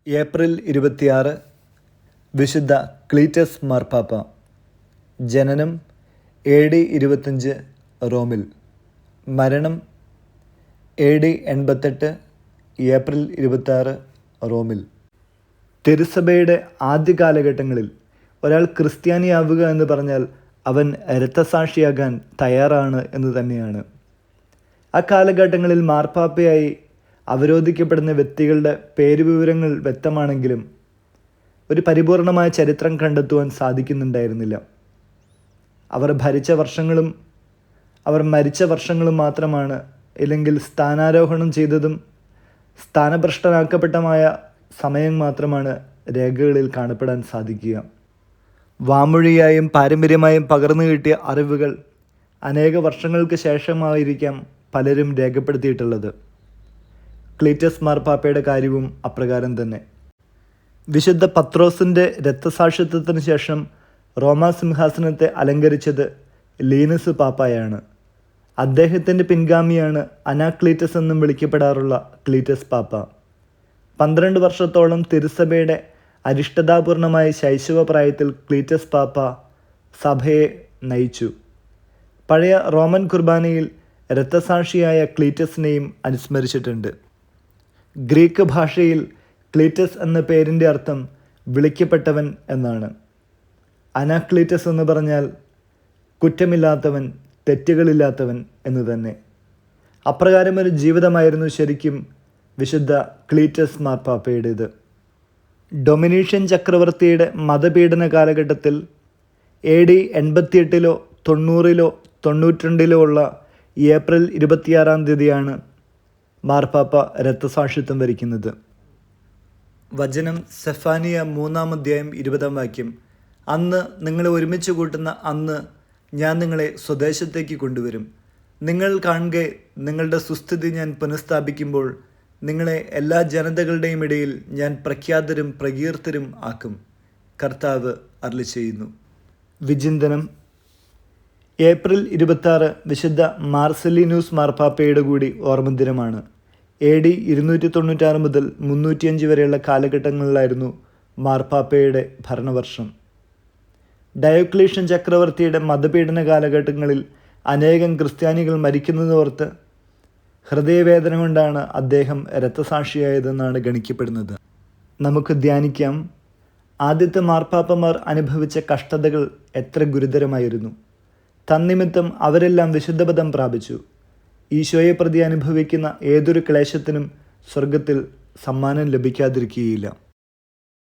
April 26 വിശുദ്ധ Cletus മാർപ്പാപ്പ. ജനനം AD 25 റോമിൽ. മരണം AD 88 ഏപ്രിൽ 26 റോമിൽ. തിരുസഭയുടെ ആദ്യ കാലഘട്ടങ്ങളിൽ ഒരാൾ ക്രിസ്ത്യാനിയാവുക എന്ന് പറഞ്ഞാൽ അവൻ രക്തസാക്ഷിയാകാൻ തയ്യാറാണ് എന്ന് തന്നെയാണ്. ആ കാലഘട്ടങ്ങളിൽ മാർപ്പാപ്പയായി അവരോധിക്കപ്പെടുന്ന വ്യക്തികളുടെ പേരുവിവരങ്ങൾ വ്യക്തമാണെങ്കിലും ഒരു പരിപൂർണമായ ചരിത്രം കണ്ടെത്തുവാൻ സാധിക്കുന്നുണ്ടായിരുന്നില്ല. അവർ ഭരിച്ച വർഷങ്ങളും അവർ മരിച്ച വർഷങ്ങളും മാത്രമാണ്, ഇല്ലെങ്കിൽ സ്ഥാനാരോഹണം ചെയ്തതും സ്ഥാനഭ്രഷ്ടനാക്കപ്പെട്ടമായ സമയം മാത്രമാണ് രേഖകളിൽ കാണപ്പെടാൻ സാധിക്കുക. വാമൊഴിയായും പാരമ്പര്യമായും പകർന്നു കിട്ടിയ അറിവുകൾ അനേക വർഷങ്ങൾക്ക് ശേഷമായിരിക്കാം പലരും രേഖപ്പെടുത്തിയിട്ടുള്ളത്. ക്ലീറ്റസ് മാർപ്പാപ്പയുടെ കാര്യവും അപ്രകാരം തന്നെ. വിശുദ്ധ പത്രോസിൻ്റെ രക്തസാക്ഷിത്വത്തിന് ശേഷം റോമാ സിംഹാസനത്തെ അലങ്കരിച്ചത് ലീനസ് പാപ്പായാണ്. അദ്ദേഹത്തിൻ്റെ പിൻഗാമിയാണ് അനാക്ലീറ്റസ് എന്നും വിളിക്കപ്പെടാറുള്ള ക്ലീറ്റസ് പാപ്പ. 12 വർഷത്തോളം തിരുസഭയുടെ അരിഷ്ടതാപൂർണമായ ശൈശവപ്രായത്തിൽ ക്ലീറ്റസ് പാപ്പ സഭയെ നയിച്ചു. പഴയ റോമൻ കുർബാനയിൽ രക്തസാക്ഷിയായ ക്ലീറ്റസിനെയും അനുസ്മരിച്ചിട്ടുണ്ട്. ഗ്രീക്ക് ഭാഷയിൽ ക്ലീറ്റസ് എന്ന പേരിൻ്റെ അർത്ഥം വിളിക്കപ്പെട്ടവൻ എന്നാണ്. അനാക്ലീറ്റസ് എന്ന് പറഞ്ഞാൽ കുറ്റമില്ലാത്തവൻ, തെറ്റുകളില്ലാത്തവൻ എന്ന് തന്നെ. അപ്രകാരമൊരു ജീവിതമായിരുന്നു ശരിക്കും വിശുദ്ധ ക്ലീറ്റസ് മാർപ്പാപ്പയുടേത്. ഡൊമിനീഷ്യൻ ചക്രവർത്തിയുടെ മതപീഡന കാലഘട്ടത്തിൽ AD 88 90 92 ഉള്ള ഏപ്രിൽ 26 മാർപ്പാപ്പ രക്തസാക്ഷിത്വം വരിക്കുന്നത്. വചനം സെഫാനിയ 3:20 അന്ന് നിങ്ങളെ ഒരുമിച്ച് കൂട്ടുന്ന അന്ന് ഞാൻ നിങ്ങളെ സ്വദേശത്തേക്ക് കൊണ്ടുവരും. നിങ്ങൾ കാണുക, നിങ്ങളുടെ സുസ്ഥിതി ഞാൻ പുനഃസ്ഥാപിക്കുമ്പോൾ നിങ്ങളെ എല്ലാ ജനതകളുടെയും ഇടയിൽ ഞാൻ പ്രഖ്യാതരും പ്രകീർത്തരും ആക്കും. കർത്താവ് അരുളിച്ചെയ്യുന്നു. വിചിന്തനം. ഏപ്രിൽ 26 വിശുദ്ധ മാർസലീനൂസ് മാർപ്പാപ്പയുടെ കൂടി ഓർമ്മദിനമാണ്. AD 296 മുതൽ 305 വരെയുള്ള കാലഘട്ടങ്ങളിലായിരുന്നു മാർപ്പാപ്പയുടെ ഭരണവർഷം. ഡയോക്ലീഷ്യൻ ചക്രവർത്തിയുടെ മതപീഡന കാലഘട്ടങ്ങളിൽ അനേകം ക്രിസ്ത്യാനികൾ മരിക്കുന്നതോർത്ത് ഹൃദയവേദന കൊണ്ടാണ് അദ്ദേഹം രക്തസാക്ഷിയായതെന്നാണ് ഗണിക്കപ്പെടുന്നത്. നമുക്ക് ധ്യാനിക്കാം. ആദ്യത്തെ മാർപ്പാപ്പമാർ അനുഭവിച്ച കഷ്ടതകൾ എത്ര ഗുരുതരമായിരുന്നു. തന്നിമിത്തം അവരെല്ലാം വിശുദ്ധപദം പ്രാപിച്ചു. ഈശോയെ പ്രതി അനുഭവിക്കുന്ന ഏതൊരു ക്ലേശത്തിനും സ്വർഗത്തിൽ സമ്മാനം ലഭിക്കാതിരിക്കുകയില്ല.